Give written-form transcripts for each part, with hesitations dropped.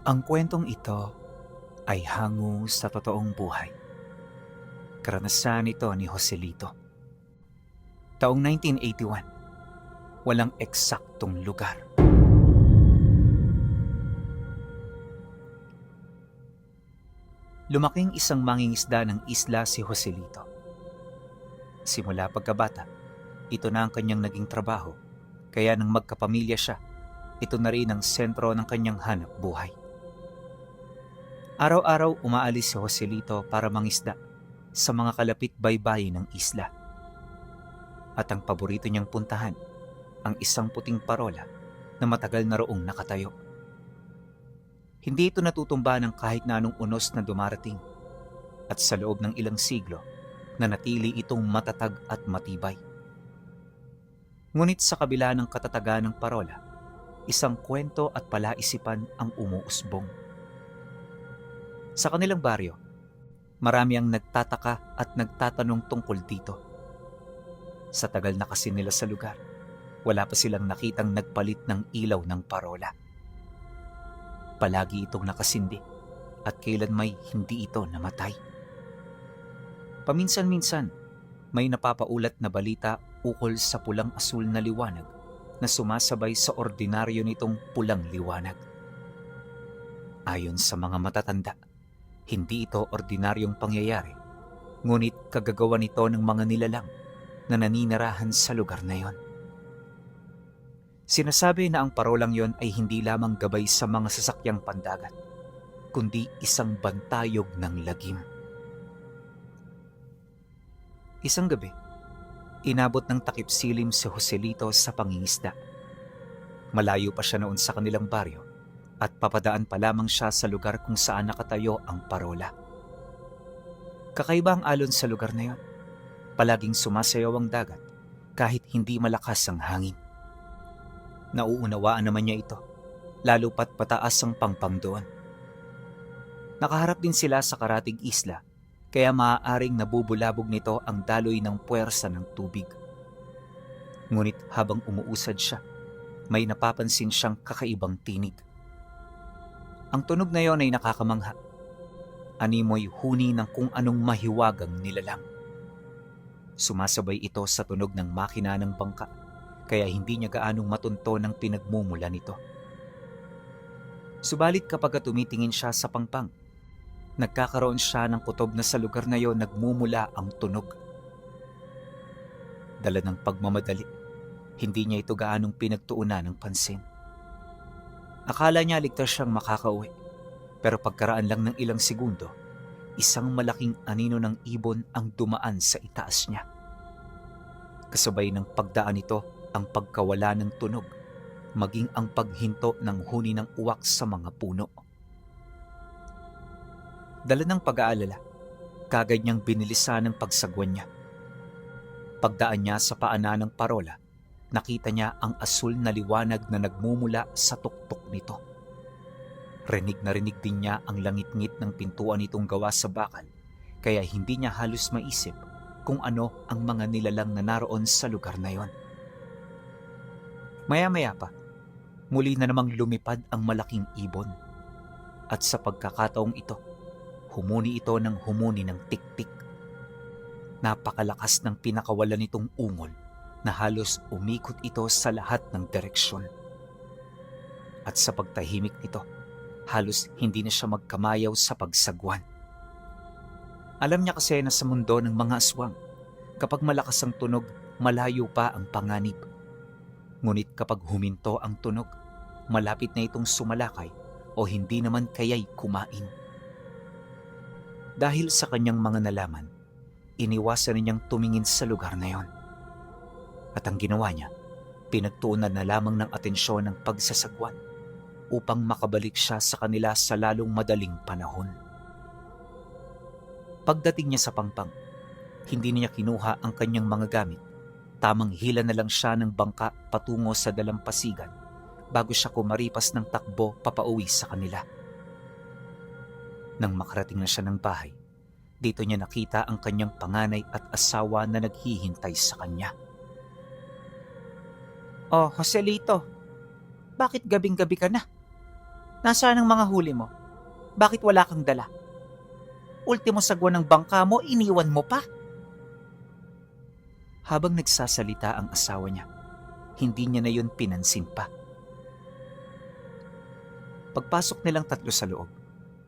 Ang kwentong ito ay hango sa totoong buhay. Karanasan ito ni Joselito. Taong 1981, walang eksaktong lugar. Lumaking isang mangingisda ng isla si Joselito. Simula pagkabata, ito na ang kanyang naging trabaho, kaya nang magkapamilya siya, ito na rin ang sentro ng kanyang hanap buhay. Araw-araw umaalis si Joselito para mangisda sa mga kalapit baybayin ng isla. At ang paborito niyang puntahan, ang isang puting parola na matagal na roong nakatayo. Hindi ito natutumba ng kahit na anong unos na dumarating, at sa loob ng ilang siglo, nanatili itong matatag at matibay. Ngunit sa kabila ng katatagan ng parola, isang kwento at palaisipan ang umuusbong. Sa kanilang baryo, marami ang nagtataka at nagtatanong tungkol dito. Sa tagal na kasi nila sa lugar, wala pa silang nakitang nagpalit ng ilaw ng parola. Palagi itong nakasindi at kailan may hindi ito namatay. Paminsan-minsan, may napapaulat na balita ukol sa pulang-asul na liwanag na sumasabay sa ordinaryo nitong pulang liwanag. Ayon sa mga matatanda, hindi ito ordinaryong pangyayari, ngunit kagagawa nito ng mga nilalang na naninirahan sa lugar na yon. Sinasabi na ang parolang yon ay hindi lamang gabay sa mga sasakyang pandagat, kundi isang bantayog ng lagim. Isang gabi, inabot ng takip silim si Joselito sa pangingisda. Malayo pa siya noon sa kanilang baryo at papadaan pa lamang siya sa lugar kung saan nakatayo ang parola. Kakaiba ang alon sa lugar na yon. Palaging sumasayaw ang dagat kahit hindi malakas ang hangin. Nauunawaan naman niya ito, lalo pat pataas ang pangpang doon. Nakaharap din sila sa karatig isla, kaya maaaring nabubulabog nito ang daloy ng puwersa ng tubig. Ngunit habang umuusad siya, may napapansin siyang kakaibang tinig. Ang tunog na yon ay nakakamangha. Animoy huni ng kung anong mahiwagang nilalang. Sumasabay ito sa tunog ng makina ng bangka, kaya hindi niya gaanong matunto ng pinagmumula nito. Subalit kapag tumitingin siya sa pangpang, nagkakaroon siya ng kutob na sa lugar na yon nagmumula ang tunog. Dala ng pagmamadali, hindi niya ito gaanong pinagtuunan ng pansin. Akala niya ligtas siyang makakauwi, pero pagkaraan lang ng ilang segundo, isang malaking anino ng ibon ang dumaan sa itaas niya. Kasabay ng pagdaan nito ang pagkawala ng tunog, maging ang paghinto ng huni ng uwak sa mga puno. Dala ng pag-aalala, kagad niyang binilisan ang pagsagwan niya. Pagdaan niya sa paanan ng parola, nakita niya ang asul na liwanag na nagmumula sa tuktok nito. Rinig na rinig din niya ang langit-ngit ng pintuan nitong gawa sa bakal, kaya hindi niya halos maisip kung ano ang mga nilalang na naroon sa lugar na yon. Maya-maya pa, muli na namang lumipad ang malaking ibon. At sa pagkakataong ito, humuni ito ng humuni ng tik-tik. Napakalakas ng pinakawalan nitong ungol na halos umikot ito sa lahat ng direksyon. At sa pagtahimik nito, halos hindi na siya magkamayaw sa pagsagwan. Alam niya kasi na sa mundo ng mga aswang, kapag malakas ang tunog, malayo pa ang panganib. Ngunit kapag huminto ang tunog, malapit na itong sumalakay o hindi naman kaya'y kumain. Dahil sa kanyang mga nalaman, iniwasan niyang tumingin sa lugar na yon. At ang ginawa niya, pinagtuunan na lamang ng atensyon ng pagsasagwan upang makabalik siya sa kanila sa lalong madaling panahon. Pagdating niya sa pangpang, hindi niya kinuha ang kanyang mga gamit. Tamang hila na lang siya ng bangka patungo sa dalampasigan bago siya kumaripas ng takbo papauwi sa kanila. Nang makarating na siya ng bahay, dito niya nakita ang kanyang panganay at asawa na naghihintay sa kanya. "Oh, Joselito, bakit gabing-gabi ka na? Nasaan ang mga huli mo? Bakit wala kang dala? Ultimo sagwa ng bangka mo, iniwan mo pa? Habang nagsasalita ang asawa niya, hindi niya na yun pinansin pa. Pagpasok nilang tatlo sa loob,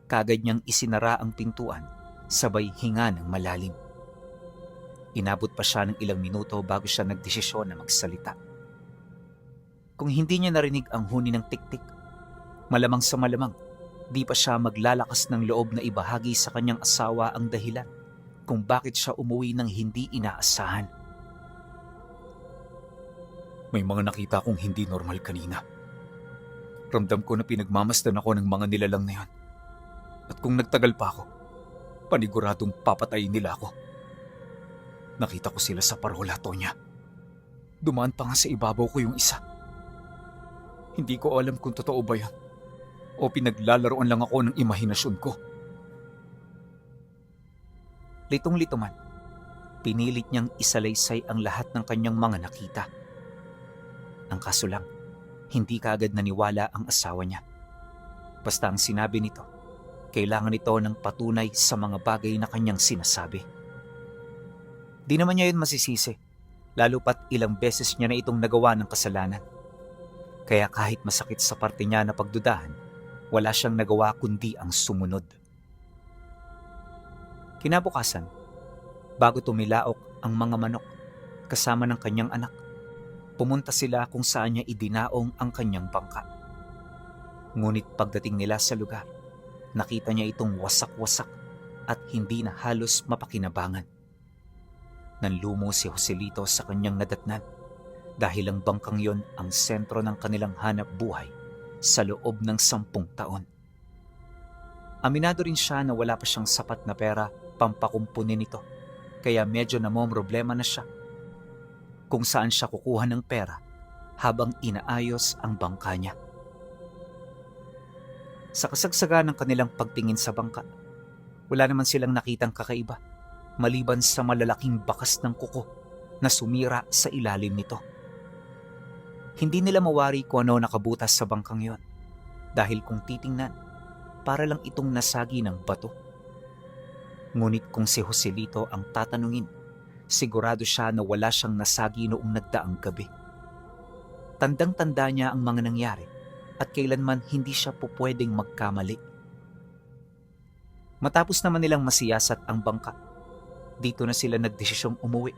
kagad niyang isinara ang pintuan, sabay hinga ng malalim. Inabot pa siya ng ilang minuto bago siya nagdesisyon na magsalita. Kung hindi niya narinig ang huni ng tiktik, malamang sa malamang, di pa siya maglalakas ng loob na ibahagi sa kanyang asawa ang dahilan kung bakit siya umuwi ng hindi inaasahan. May mga nakita akong hindi normal kanina. Ramdam ko na pinagmamasdan ako ng mga nilalang na yan. At kung nagtagal pa ako, paniguradong papatayin nila ako. Nakita ko sila sa parola, Tonya. Dumaan pa nga sa ibabaw ko yung isa. Hindi ko alam kung totoo ba yan o pinaglalaroan lang ako ng imahinasyon ko. Litong-lito man, pinilit niyang isalaysay ang lahat ng kanyang mga nakita. Ang kaso lang, hindi kaagad naniwala ang asawa niya. Basta ang sinabi nito, kailangan ito ng patunay sa mga bagay na kanyang sinasabi. Di naman niya yun masisisi, lalo pat ilang beses niya na itong nagawa ng kasalanan. Kaya kahit masakit sa parte niya na pagdudahan, wala siyang nagawa kundi ang sumunod. Kinabukasan, bago tumilaok ang mga manok kasama ng kanyang anak, pumunta sila kung saan niya idinaong ang kanyang bangka. Ngunit pagdating nila sa lugar, nakita niya itong wasak-wasak at hindi na halos mapakinabangan. Nanlumo si Joselito sa kanyang nadatnan dahil ang bangkang yon ang sentro ng kanilang hanap buhay sa loob ng 10 taon. Aminado rin siya na wala pa siyang sapat na pera pampakumpunin ito, kaya medyo namomroblema na siya kung saan siya kukuha ng pera habang inaayos ang bangka niya. Sa kasagsagan ng kanilang pagtingin sa bangka, wala naman silang nakitang kakaiba maliban sa malalaking bakas ng kuko na sumira sa ilalim nito. Hindi nila mawari kung ano nakabutas sa bangkang yon dahil kung titingnan, para lang itong nasagi ng bato. Ngunit kung si Joselito ang tatanungin, sigurado siya na wala siyang nasagi noong nagdaang gabi. Tandang-tanda niya ang mga nangyari at kailanman hindi siya pupwedeng magkamali. Matapos naman nilang masiyasat ang bangka, dito na sila nagdesisyong umuwi,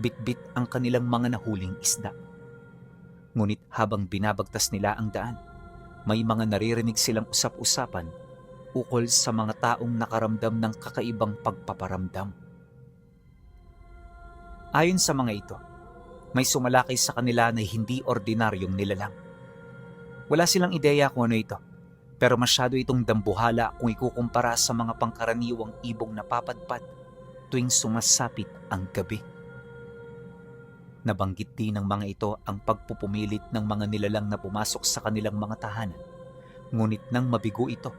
bit-bit ang kanilang mga nahuling isda. Ngunit habang binabagtas nila ang daan, may mga naririnig silang usap-usapan ukol sa mga taong nakaramdam ng kakaibang pagpaparamdam. Ayon sa mga ito, may sumalakay sa kanila na hindi ordinaryong nilalang. Wala silang ideya kung ano ito, pero masyado itong dambuhala kung ikukumpara sa mga pangkaraniwang ibong napapadpad tuwing sumasapit ang gabi. Nabanggit din ng mga ito ang pagpupumilit ng mga nilalang na pumasok sa kanilang mga tahanan, ngunit nang mabigo ito,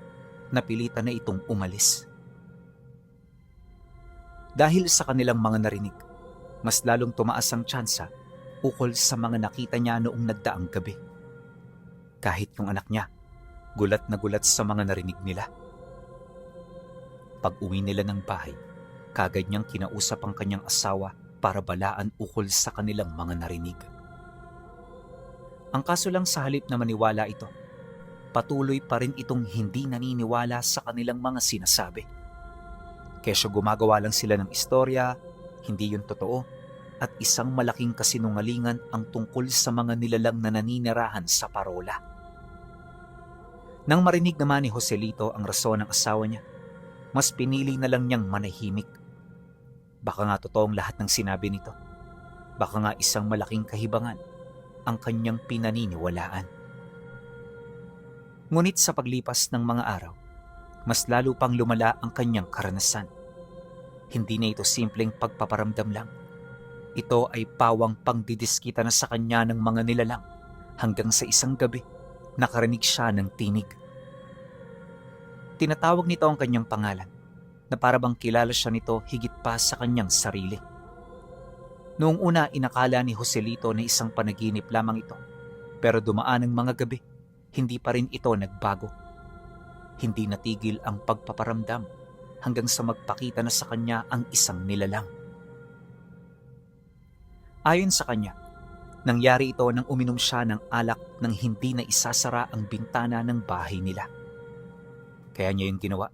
napilitan na itong umalis. Dahil sa kanilang mga narinig, mas lalong tumaas ang tsansa ukol sa mga nakita niya noong nagdaang gabi. Kahit yung anak niya, gulat na gulat sa mga narinig nila. Pag-uwi nila ng bahay, kagad niyang kinausap ang kanyang asawa para balaan ukol sa kanilang mga narinig. Ang kaso lang, sa halip na maniwala ito, patuloy pa rin itong hindi naniniwala sa kanilang mga sinasabi. Kesyo gumagawa lang sila ng istorya, hindi yun totoo, at isang malaking kasinungalingan ang tungkol sa mga nilalang na naninirahan sa parola. Nang marinig naman ni Joselito ang rason ng asawa niya, mas pinili na lang niyang manahimik. Baka nga totoong lahat ng sinabi nito. Baka nga isang malaking kahibangan ang kanyang pinaniniwalaan. Ngunit sa paglipas ng mga araw, mas lalo pang lumala ang kanyang karanasan. Hindi na ito simpleng pagpaparamdam lang. Ito ay pawang pangdidiskita na sa kanya ng mga nilalang hanggang sa isang gabi nakarinig siya ng tinig. Tinatawag nito ang kanyang pangalan na para bang kilala siya nito higit pa sa kanyang sarili. Noong una, inakala ni Joselito na isang panaginip lamang ito, pero dumaan ang mga gabi, hindi pa rin ito nagbago Hindi natigil ang pagpaparamdam hanggang sa magpakita na sa kanya ang isang nilalang. Ayon sa kanya, nangyari ito nang uminom siya ng alak nang hindi na isasara ang bintana ng bahay nila. Kaya niya yung ginawa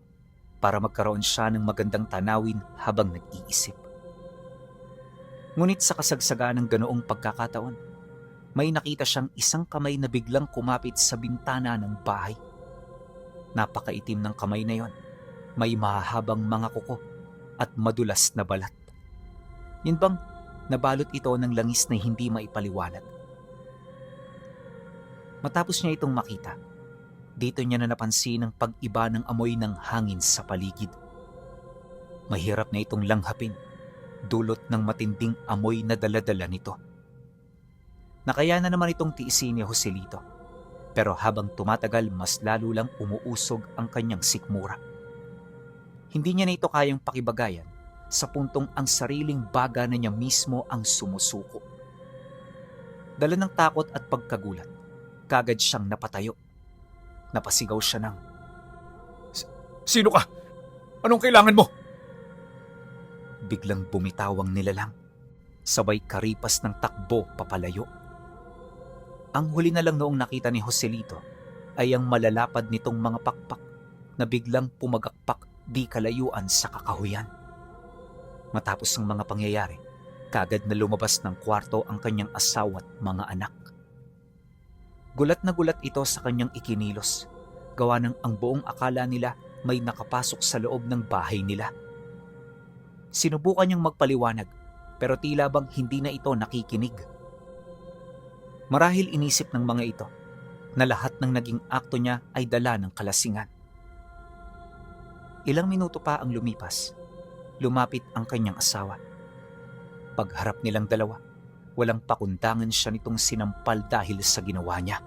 para magkaroon siya ng magandang tanawin habang nag-iisip. Ngunit sa kasagsagan ng ganoong pagkakataon, may nakita siyang isang kamay na biglang kumapit sa bintana ng bahay. Napakaitim ng kamay na yon. May mahahabang mga kuko at madulas na balat. Yun bang nabalot ito ng langis na hindi maipaliwanag. Matapos niya itong makita, dito niya na napansin ang pag-iba ng amoy ng hangin sa paligid. Mahirap na itong langhapin, dulot ng matinding amoy na daladala nito. Nakaya na naman itong tiisin ni Joselito, pero habang tumatagal mas lalo lang umuusog ang kanyang sikmura. Hindi niya na ito kayang pakibagayan sa puntong ang sariling baga na niya mismo ang sumusuko. Dala ng takot at pagkagulat, kagad siyang napatayo. Napasigaw siya ng, Sino ka? Anong kailangan mo? Biglang bumitaw ang nilalang, sabay karipas ng takbo papalayo. Ang huli na lang noong nakita ni Joselito ay ang malalapad nitong mga pakpak na biglang pumagakpak di kalayuan sa kakahuyan. Matapos ang mga pangyayari, kagad na lumabas ng kwarto ang kanyang asawa at mga anak. Gulat na gulat ito sa kanyang ikinilos, gawa ng ang buong akala nila may nakapasok sa loob ng bahay nila. Sinubukan niyang magpaliwanag, pero tila bang hindi na ito nakikinig. Marahil inisip ng mga ito na lahat ng naging akto niya ay dala ng kalasingan. Ilang minuto pa ang lumipas, lumapit ang kanyang asawa. Pagharap nilang dalawa, walang pakundangan siya nitong sinampal dahil sa ginawa niya.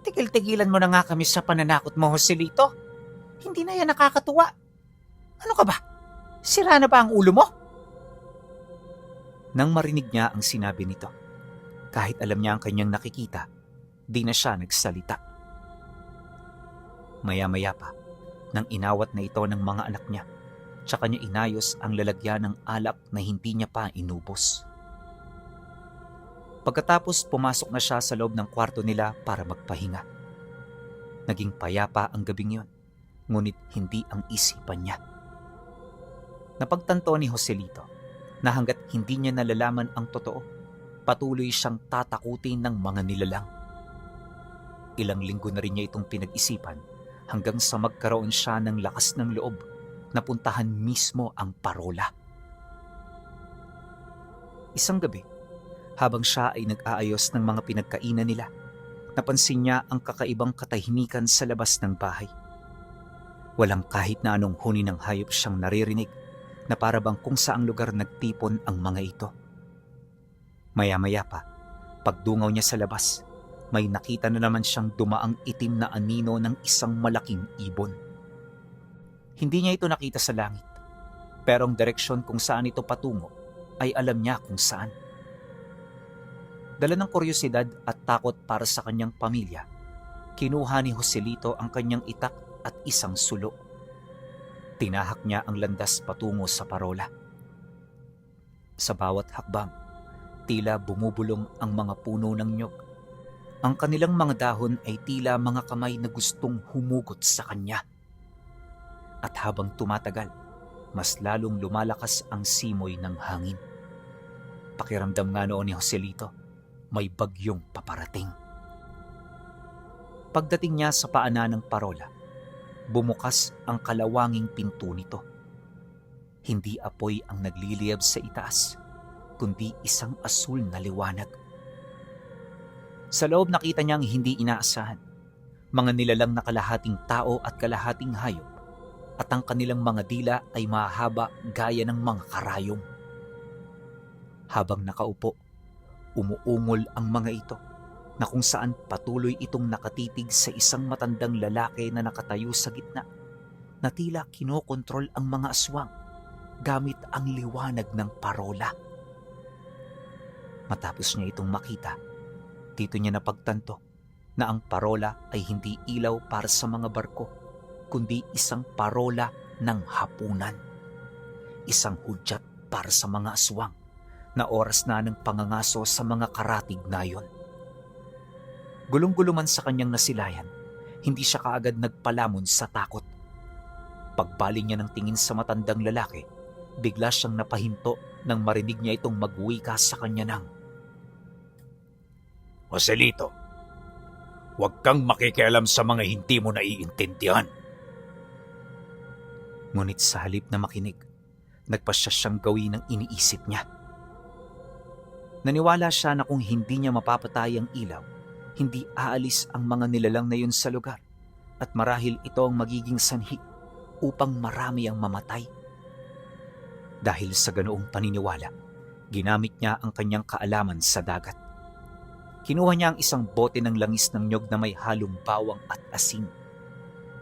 Tigil-tigilan mo na nga kami sa pananakot mo, Joselito. Hindi na yan nakakatuwa. Ano ka ba? Sira na ba ang ulo mo? Nang marinig niya ang sinabi nito, kahit alam niya ang kanyang nakikita, di na siya nagsalita. Maya-maya pa, nang inawat na ito ng mga anak niya, tsaka niya inayos ang lalagyan ng alak na hindi niya pa inubos. Pagkatapos pumasok na siya sa loob ng kwarto nila para magpahinga. Naging payapa ang gabing yon, ngunit hindi ang isipan niya. Napagtanto ni Joselito na hanggat hindi niya nalalaman ang totoo, patuloy siyang tatakutin ng mga nilalang. Ilang linggo na rin niya itong pinag-isipan hanggang sa magkaroon siya ng lakas ng loob na puntahan mismo ang parola. Isang gabi, habang siya ay nag-aayos ng mga pinagkainan nila, napansin niya ang kakaibang katahimikan sa labas ng bahay. Walang kahit na anong huni ng hayop siyang naririnig na para bang kung saang lugar nagtipon ang mga ito. Maya-maya pa, pagdungaw niya sa labas, may nakita na naman siyang dumaang itim na anino ng isang malaking ibon. Hindi niya ito nakita sa langit, pero ang direksyon kung saan ito patungo ay alam niya kung saan. Dala ng kuryosidad at takot para sa kanyang pamilya, kinuha ni Joselito ang kanyang itak at isang sulo. Tinahak niya ang landas patungo sa parola. Sa bawat hakbang, tila bumubulong ang mga puno ng nyog. Ang kanilang mga dahon ay tila mga kamay na gustong humugot sa kanya. At habang tumatagal, mas lalong lumalakas ang simoy ng hangin. Pakiramdam nga noon ni Joselito, may bagyong paparating. Pagdating niya sa paanan ng parola, bumukas ang kalawanging pinto nito. Hindi apoy ang nagliliyab sa itaas, kundi isang asul na liwanag. Sa loob nakita niyang hindi inaasahan, mga nilalang na kalahating tao at kalahating hayop, at ang kanilang mga dila ay mahaba gaya ng mga karayom. Habang nakaupo, umuungol ang mga ito na kung saan patuloy itong nakatitig sa isang matandang lalaki na nakatayo sa gitna na tila kinokontrol ang mga aswang gamit ang liwanag ng parola. Matapos niya itong makita, dito niya napagtanto na ang parola ay hindi ilaw para sa mga barko, kundi isang parola ng hapunan. Isang hudyat para sa mga aswang na oras na ng pangangaso sa mga karatig na yon. Gulong-gulo man sa kanyang nasilayan, hindi siya kaagad nagpalamon sa takot. Pagbaling niya ng tingin sa matandang lalaki, bigla siyang napahinto nang marinig niya itong magwika sa kanya ng, Joselito, huwag kang makikialam sa mga hindi mo naiintindihan. Ngunit sa halip na makinig, nagpasya siyang gawin ang iniisip niya. Naniwala siya na kung hindi niya mapapatay ang ilaw, hindi aalis ang mga nilalang na yun sa lugar at marahil ito ang magiging sanhi upang marami ang mamatay. Dahil sa ganoong paniniwala, ginamit niya ang kanyang kaalaman sa dagat. Kinuha niya ang isang bote ng langis ng nyog na may halong bawang at asin.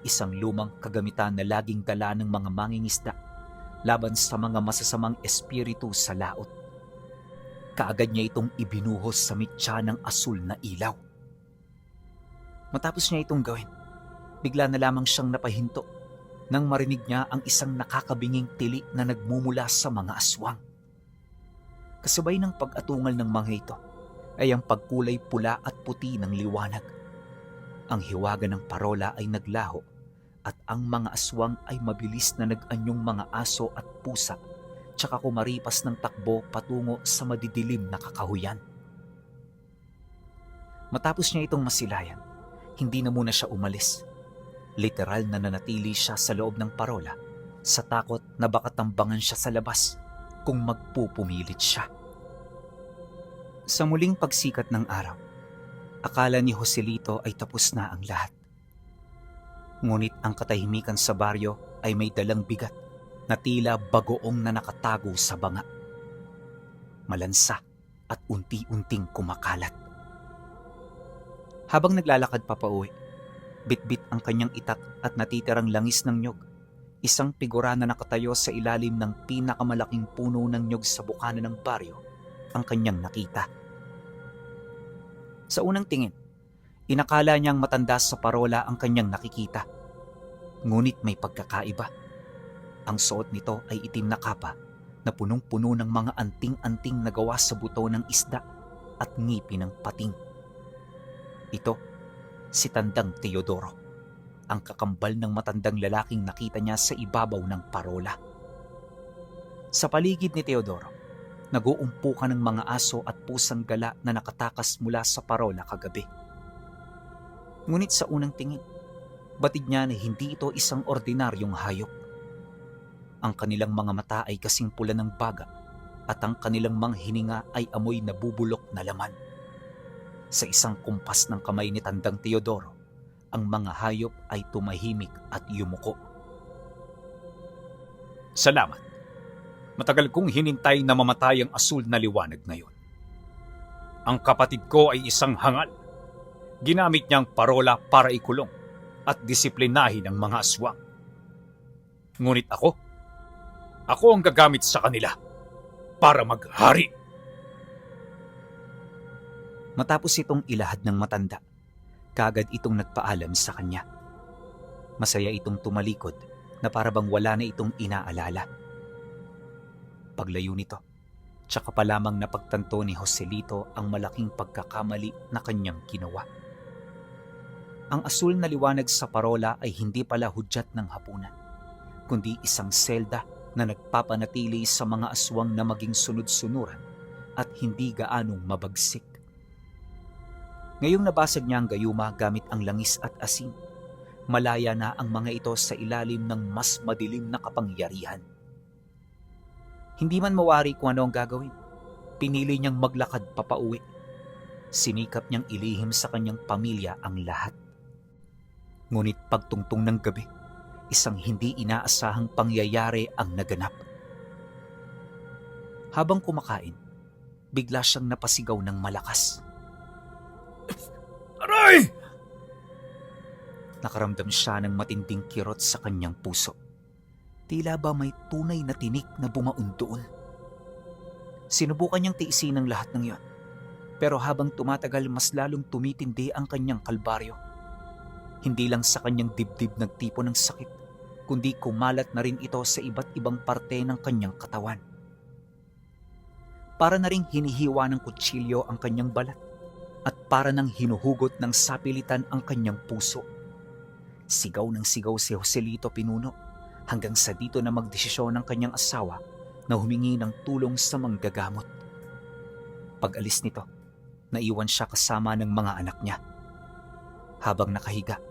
Isang lumang kagamitan na laging dala ng mga mangingisda laban sa mga masasamang espiritu sa laot. Kaagad niya itong ibinuhos sa mitya ng asul na ilaw. Matapos niya itong gawin, bigla na lamang siyang napahinto nang marinig niya ang isang nakakabinging tili na nagmumula sa mga aswang. Kasabay ng pag-atungal ng mga ito ay ang pagkulay pula at puti ng liwanag. Ang hiwaga ng parola ay naglaho at ang mga aswang ay mabilis na nag-anyong mga aso at pusa tsaka kumaripas ng takbo patungo sa madidilim na kakahuyan. Matapos niya itong masilayan, hindi na muna siya umalis. Literal na nanatili siya sa loob ng parola sa takot na baka tambangan siya sa labas kung magpupumilit siya. Sa muling pagsikat ng araw, akala ni Joselito ay tapos na ang lahat. Ngunit ang katahimikan sa baryo ay may dalang bigat na tila bagoong na nakatago sa banga. Malansa at unti-unting kumakalat. Habang naglalakad papauwi, bitbit ang kanyang itak at natitirang langis ng nyog. Isang figura na nakatayo sa ilalim ng pinakamalaking puno ng nyog sa bukana ng baryo ang kanyang nakita. Sa unang tingin, inakala niyang matanda sa parola ang kanyang nakikita. Ngunit may pagkakaiba. Ang suot nito ay itim na kapa na punong-puno ng mga anting-anting na gawa sa buto ng isda at ngipin ng pating. Ito, si Tandang Teodoro, ang kakambal ng matandang lalaking nakita niya sa ibabaw ng parola. Sa paligid ni Teodoro, nag-uumpukan ng mga aso at pusang gala na nakatakas mula sa parola kagabi. Ngunit sa unang tingin, batid niya na hindi ito isang ordinaryong hayop. Ang kanilang mga mata ay kasing pula ng baga at ang kanilang mga hininga ay amoy nabubulok na laman. Sa isang kumpas ng kamay ni Tandang Teodoro, ang mga hayop ay tumahimik at yumuko. Salamat. Matagal kong hinintay na mamatay ang asul na liwanag ngayon. Ang kapatid ko ay isang hangal. Ginamit niyang parola para ikulong at disiplinahin ang mga aswang. Ngunit ako ang gagamit sa kanila para maghari. Matapos itong ilahad ng matanda, kaagad itong nagpaalam sa kanya. Masaya itong tumalikod na parabang wala na itong inaalala. Paglayo nito, tsaka pa lamang napagtanto ni Joselito ang malaking pagkakamali na kanyang ginawa. Ang asul na liwanag sa parola ay hindi pala hudyat ng hapunan, kundi isang selda na nagpapanatili sa mga aswang na maging sunod-sunuran at hindi gaanong mabagsik. Ngayong nabasag niya ang gayuma gamit ang langis at asin, malaya na ang mga ito sa ilalim ng mas madilim na kapangyarihan. Hindi man mawari kung ano ang gagawin, pinili niyang maglakad papauwi. Sinikap niyang ilihim sa kanyang pamilya ang lahat. Ngunit pagtungtong ng gabi, isang hindi inaasahang pangyayari ang naganap. Habang kumakain, bigla siyang napasigaw ng malakas. Aray! Nakaramdam siya ng matinding kirot sa kanyang puso. Tila ba may tunay na tinik na bumaon doon. Sinubukan niyang tiisin ang lahat ng iyon. Pero habang tumatagal mas lalong tumitindi ang kanyang kalbaryo. Hindi lang sa kanyang dibdib nagtipo ng sakit, kundi kumalat na rin ito sa iba't ibang parte ng kanyang katawan. Para na ring hinihiwa ng kutsilyo ang kanyang balat at para nang hinuhugot ng sapilitan ang kanyang puso. Sigaw ng sigaw si Joselito Pinuno hanggang sa dito na magdesisyon ng kanyang asawa na humingi ng tulong sa manggagamot. Pag-alis nito, naiwan siya kasama ng mga anak niya. Habang nakahiga,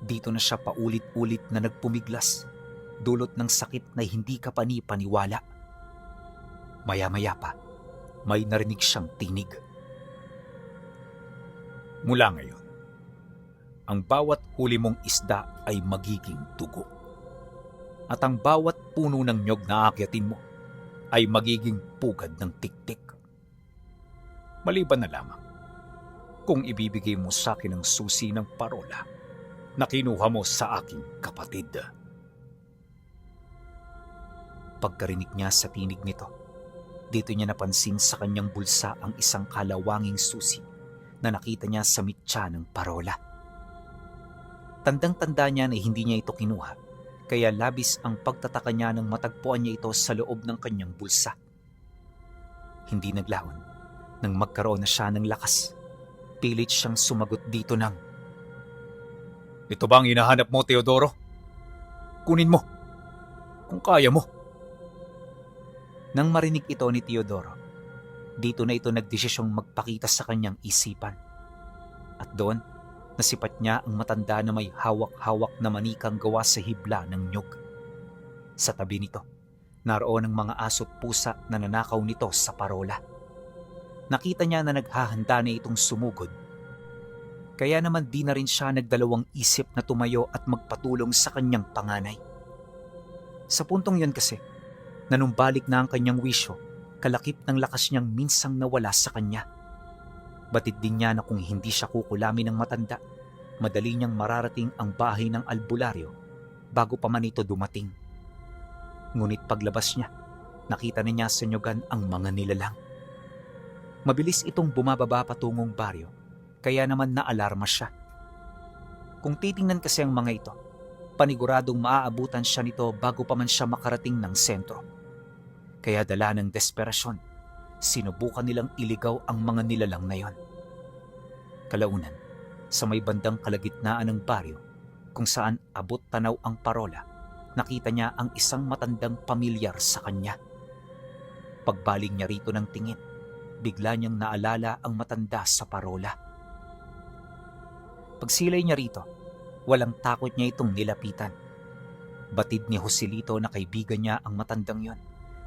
dito na siya paulit-ulit na nagpumiglas, dulot ng sakit na hindi ka pani-paniwala. Maya-maya pa, may narinig siyang tinig. Mula ngayon, ang bawat huli mong isda ay magiging dugo. At ang bawat puno ng nyog na aakyatin mo ay magiging pugad ng tiktik. Maliban na lamang kung ibibigay mo sa akin ang susi ng parola na kinuha mo sa aking kapatid. Pagkarinig niya sa tinig nito, dito niya napansin sa kanyang bulsa ang isang kalawanging susi na nakita niya sa mitya ng parola. Tandang-tanda niya na hindi niya ito kinuha, kaya labis ang pagtataka niya nang matagpuan niya ito sa loob ng kanyang bulsa. Hindi naglaon nang magkaroon na siya ng lakas. Pilit siyang sumagot dito ng, Ito ba ang hinahanap mo, Teodoro? Kunin mo, kung kaya mo. Nang marinig ito ni Teodoro, dito na ito nagdesisyong magpakita sa kanyang isipan. At doon, nasipat niya ang matanda na may hawak-hawak na manikang gawa sa hibla ng nyog. Sa tabi nito, naroon ang mga aso't pusa na nanakaw nito sa parola. Nakita niya na naghahanda na itong sumugod. Kaya naman di na rin siya nagdalawang isip na tumayo at magpatulong sa kanyang panganay. Sa puntong yun kasi, nanumbalik na ang kanyang wisyo, kalakip ng lakas niyang minsang nawala sa kanya. Batid din niya na kung hindi siya kukulamin ng matanda, madali niyang mararating ang bahay ng albularyo bago pa man ito dumating. Ngunit paglabas niya, nakita na niya sa nyogan ang mga nilalang. Mabilis itong bumababa patungong baryo, kaya naman naalarma siya. Kung titingnan kasi ang mga ito, paniguradong maaabutan siya nito bago pa man siya makarating ng sentro. Kaya dala ng desperasyon, sinubukan nilang iligaw ang mga nilalang na yon. Kalaunan, sa may bandang kalagitnaan ng baryo, kung saan abot tanaw ang parola, nakita niya ang isang matandang pamilyar sa kanya. Pagbaling niya rito ng tingin, bigla niyang naalala ang matanda sa parola. Pagsilay niya rito, walang takot niya itong nilapitan. Batid ni Joselito na kaibigan niya ang matandang yon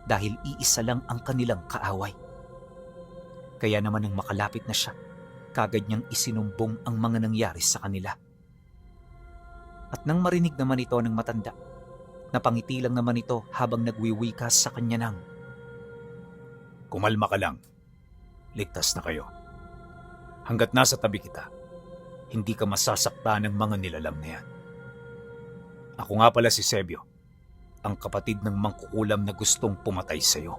dahil iisa lang ang kanilang kaaway. Kaya naman nang makalapit na siya, kagad niyang isinumbong ang mga nangyari sa kanila. At nang marinig naman ito ng matanda, napangiti lang naman ito habang nagwiwika sa kanya ng, Kumalma ka lang. Ligtas na kayo. Hanggat nasa tabi kita, hindi ka masasakta ng mga nilalang na yan. Ako nga pala si Sebio, ang kapatid ng mangkukulam na gustong pumatay sa iyo.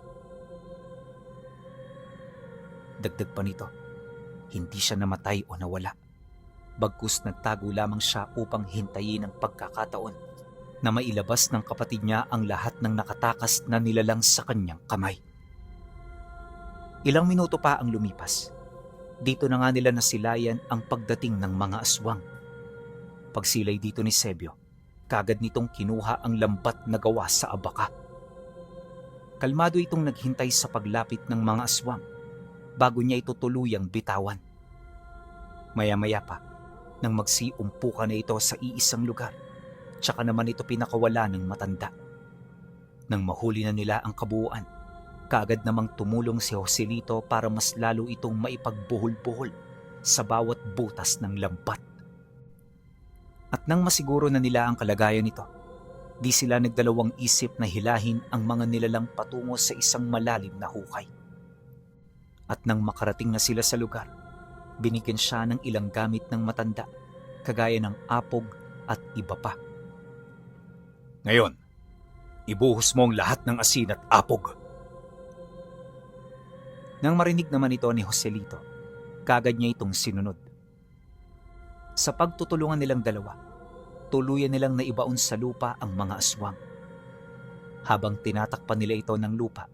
Dagdag pa nito, hindi siya namatay o nawala. Bagkus nagtago lamang siya upang hintayin ang pagkakataon na mailabas ng kapatid niya ang lahat ng nakatakas na nilalang sa kanyang kamay. Ilang minuto pa ang lumipas. Dito na nga nila nasilayan ang pagdating ng mga aswang. Pagsilay dito ni Sebio, kagad nitong kinuha ang lambat na gawa sa abaka. Kalmado itong naghintay sa paglapit ng mga aswang bago niya ito tuluyang bitawan. Maya-maya pa, nang magsiumpukan na ito sa iisang lugar, tsaka naman ito pinakawala ng matanda. Nang mahuli na nila ang kabuuan, kaagad namang tumulong si Joselito para mas lalo itong maipagbuhol-buhol sa bawat butas ng lambat. At nang masiguro na nila ang kalagayan nito, di sila nagdalawang isip na hilahin ang mga nilalang patungo sa isang malalim na hukay. At nang makarating na sila sa lugar, binigyan siya ng ilang gamit ng matanda, kagaya ng apog at iba pa. Ngayon, ibuhos mo ang lahat ng asin at apog. Nang marinig naman ito ni Joselito, Kagad niya itong sinunod. Sa pagtutulungan nilang dalawa, tuluyan nilang naibaon sa lupa ang mga aswang. Habang tinatakpan nila ito ng lupa,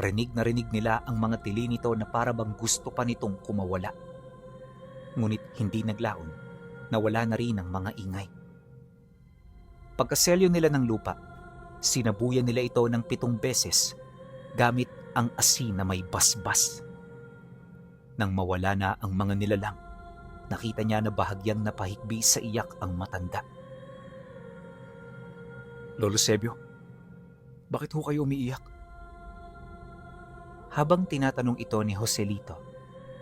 rinig na rinig nila ang mga tili nito na para bang gusto pa nitong kumawala. Ngunit hindi naglaon, nawala na rin ang mga ingay. Pagkaselyo nila ng lupa, sinabuyan nila ito ng 7 beses gamit ang asin na may basbas. Nang mawala na ang mga nilalang, nakita niya na bahagyang napahikbi sa iyak ang matanda. Lolo Sebio, bakit ho kayo umiiyak? Habang tinatanong ito ni Joselito,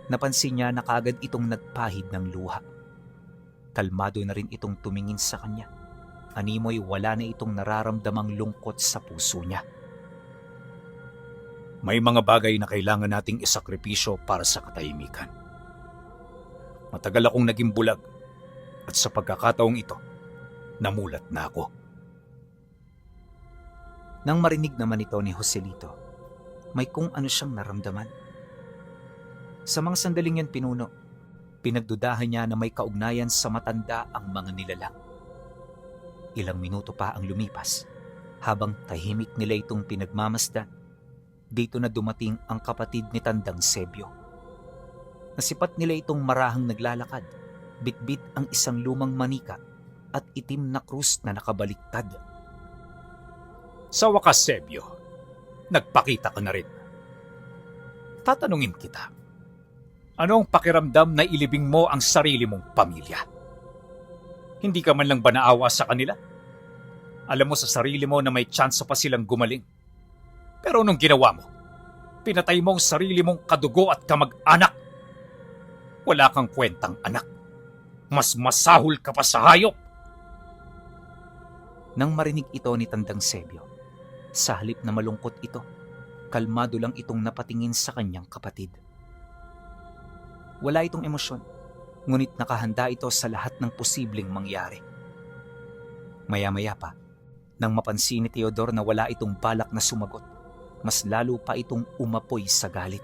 napansin niya na kaagad itong nagpahid ng luha. Kalmado na rin itong tumingin sa kanya. Animoy wala na itong nararamdamang lungkot sa puso niya. May mga bagay na kailangan nating isakripisyo para sa katahimikan. Matagal akong naging bulag at sa pagkakataong ito, namulat na ako. Nang marinig naman ito ni Joselito, may kung ano siyang naramdaman. Sa mga sandaling yan pinuno, pinagdudahan niya na may kaugnayan sa matanda ang mga nilalang. Ilang minuto pa ang lumipas, habang tahimik nila itong pinagmamasdan, dito na dumating ang kapatid ni Tandang Sebio. Nasipat nila itong marahang naglalakad, bitbit ang isang lumang manika at itim na krus na nakabaliktad. Sa wakas, Sebio, nagpakita ka na rin. Tatanungin kita, anong pakiramdam na ilibing mo ang sarili mong pamilya? Hindi ka man lang ba naawa sa kanila? Alam mo sa sarili mo na may tsansa pa silang gumaling. Pero anong ginawa mo? Pinatay mo ang sarili mong kadugo at kamag-anak. Wala kang kwentang anak. Mas masahol ka pa sa hayop. Nang marinig ito ni Tandang Sebio, sa halip na malungkot ito, kalmado lang itong napatingin sa kanyang kapatid. Wala itong emosyon, ngunit nakahanda ito sa lahat ng posibleng mangyari. Maya-maya pa, nang mapansin ni Teodor na wala itong balak na sumagot, mas lalo pa itong umapoy sa galit.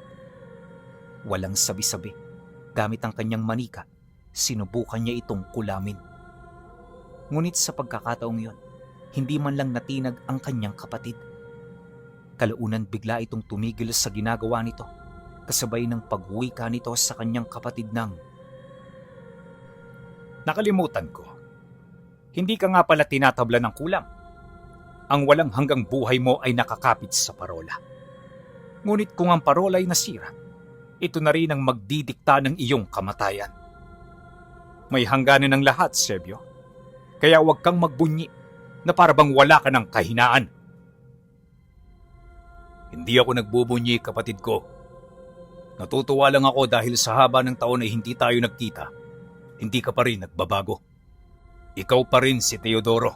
Walang sabi-sabi, gamit ang kanyang manika, sinubukan niya itong kulamin. Ngunit sa pagkakataong yon, hindi man lang natinag ang kanyang kapatid. Kalaunan bigla itong tumigil sa ginagawa nito, kasabay ng pag-wika nito sa kanyang kapatid ng, Nakalimutan ko. Hindi ka nga pala tinatabla ng kulang. Ang walang hanggang buhay mo ay nakakapit sa parola. Ngunit kung ang parola ay nasira, ito na rin ang magdidikta ng iyong kamatayan. May hangganan ng lahat, Sebio. Kaya huwag kang magbunyi na parabang wala ka ng kahinaan. Hindi ako nagbubunyi, kapatid ko. Natutuwa lang ako dahil sa haba ng taon ay hindi tayo nagkita. Hindi ka pa rin nagbabago. Ikaw pa rin si Teodoro,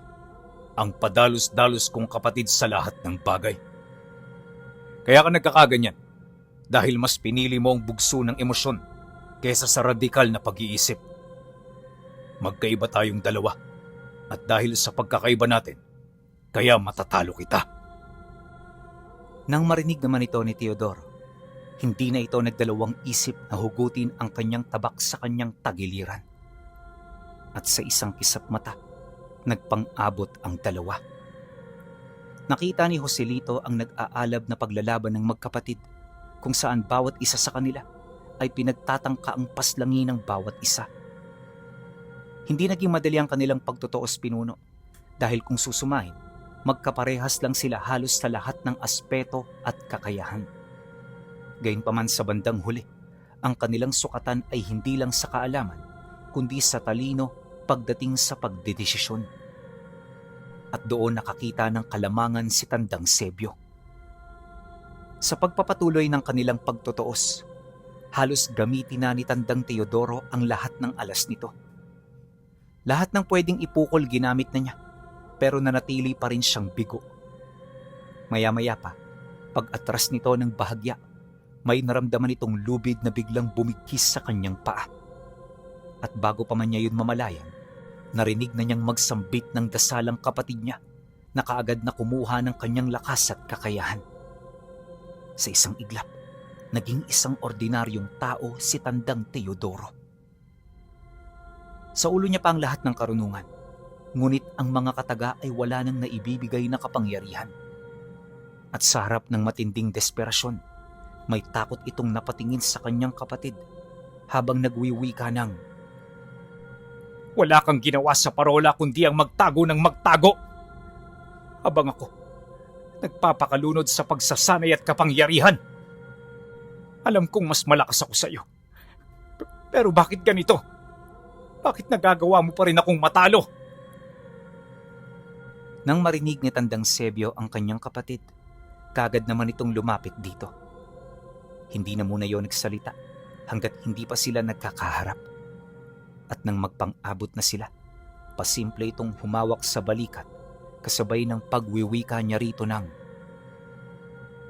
ang padalos-dalos kong kapatid sa lahat ng bagay. Kaya ka nagkakaganyan dahil mas pinili mo ang bugso ng emosyon kaysa sa radikal na pag-iisip. Magkaiba tayong dalawa at dahil sa pagkakaiba natin, kaya matatalo kita. Nang marinig naman ito ni Teodoro, hindi na ito nagdalawang isip na hugutin ang kanyang tabak sa kanyang tagiliran. At sa isang kisap mata, nagpang-abot ang dalawa. Nakita ni Joselito ang nag-aalab na paglalaban ng magkapatid, kung saan bawat isa sa kanila ay pinagtatangka ang paslangin ng bawat isa. Hindi naging madali ang kanilang pagtutuos, pinuno, dahil kung susumahin, magkaparehas lang sila halos sa lahat ng aspeto at kakayahan. Gayunpaman sa bandang huli, ang kanilang sukatan ay hindi lang sa kaalaman, kundi sa talino pagdating sa pagdedesisyon. At doon nakakita ng kalamangan si Tandang Sebio. Sa pagpapatuloy ng kanilang pagtutuos, halos gamitin na ni Tandang Teodoro ang lahat ng alas nito. Lahat ng pwedeng ipukol ginamit na niya, pero nanatili pa rin siyang bigo. Maya-maya pa, pag-atras nito ng bahagya, may naramdaman itong lubid na biglang bumigkis sa kanyang paa. At bago pa man niya yun mamalayan, narinig na niyang magsambit ng dasalang kapatid niya na kaagad na kumuha ng kanyang lakas at kakayahan. Sa isang iglap, naging isang ordinaryong tao si Tandang Teodoro. Sa ulo niya pa ang lahat ng karunungan, ngunit ang mga kataga ay wala nang naibibigay na kapangyarihan. At sa harap ng matinding desperasyon, may takot itong napatingin sa kanyang kapatid habang nagwiwika ng, Wala kang ginawa sa parola kundi ang magtago ng magtago. Habang ako, nagpapakalunod sa pagsasanay at kapangyarihan. Alam kong mas malakas ako sa iyo. Pero bakit ganito? Bakit nagagawa mo pa rin akong matalo? Nang marinig ni Tandang Sebio ang kanyang kapatid, kagad naman itong lumapit dito. Hindi na muna yon nagsalita hanggat hindi pa sila nagkakaharap. At nang magpang-abot na sila, pasimple itong humawak sa balikat kasabay ng pagwiwika niya rito ng,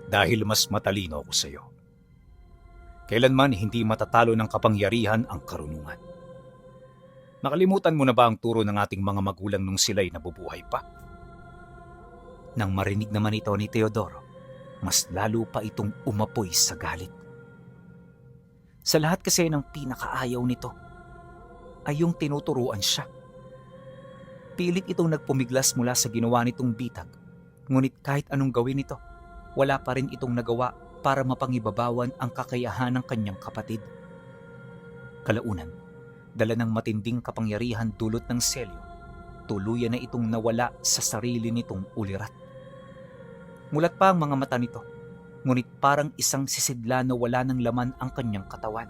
Dahil mas matalino ako sa iyo. Kailanman hindi matatalo ng kapangyarihan ang karunungan. Nakalimutan mo na ba ang turo ng ating mga magulang nung sila'y nabubuhay pa? Nang marinig naman ito ni Teodoro, mas lalo pa itong umapoy sa galit. Sa lahat kasi ng pinakaayaw nito ay yung tinuturuan siya. Pilit itong nagpumiglas mula sa ginawa nitong bitag, ngunit kahit anong gawin nito, wala pa rin itong nagawa para mapangibabawan ang kakayahan ng kanyang kapatid. Kalaunan, dala ng matinding kapangyarihan dulot ng selyo, tuluyan na itong nawala sa sarili nitong ulirat. Mulat pa ang mga mata nito, ngunit parang isang sisidla na wala ng laman ang kanyang katawan.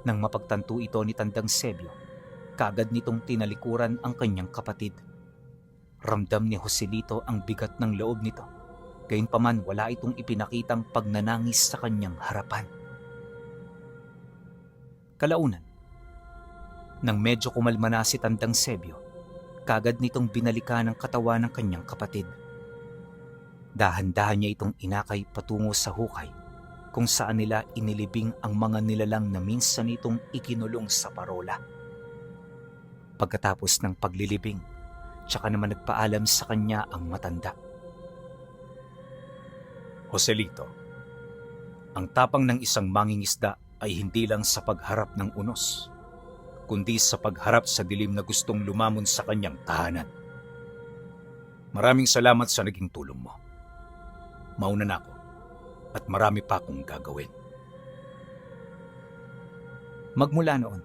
Nang mapagtanto ito ni Tandang Sebio, kaagad nitong tinalikuran ang kanyang kapatid. Ramdam ni Joselito ang bigat ng loob nito, gayunpaman wala itong ipinakitang pagnanangis sa kanyang harapan. Kalaunan, nang medyo kumalma na si Tandang Sebio, kaagad nitong binalikan ang katawan ng kanyang kapatid. Dahan-dahan niya itong inakay patungo sa hukay kung saan nila inilibing ang mga nilalang na minsan itong ikinulong sa parola. Pagkatapos ng paglilibing, tsaka naman nagpaalam sa kanya ang matanda. Joselito, ang tapang ng isang mangingisda ay hindi lang sa pagharap ng unos, kundi sa pagharap sa dilim na gustong lumamon sa kanyang tahanan. Maraming salamat sa naging tulong mo. Mauna na ako at marami pa akong gagawin. Magmula noon,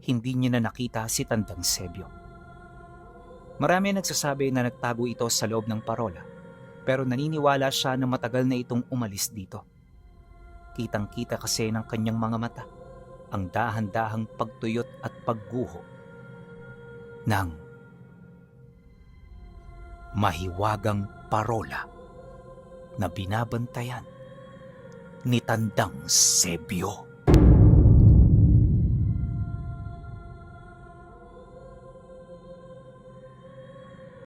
hindi niya na nakita si Tandang Sebio. Marami ang nagsasabi na nagtago ito sa loob ng parola, pero naniniwala siya na matagal na itong umalis dito. Kitang-kita kasi ng kanyang mga mata ang dahan-dahang pagtuyot at pagguho ng mahiwagang parola na binabantayan ni Tandang Sebio.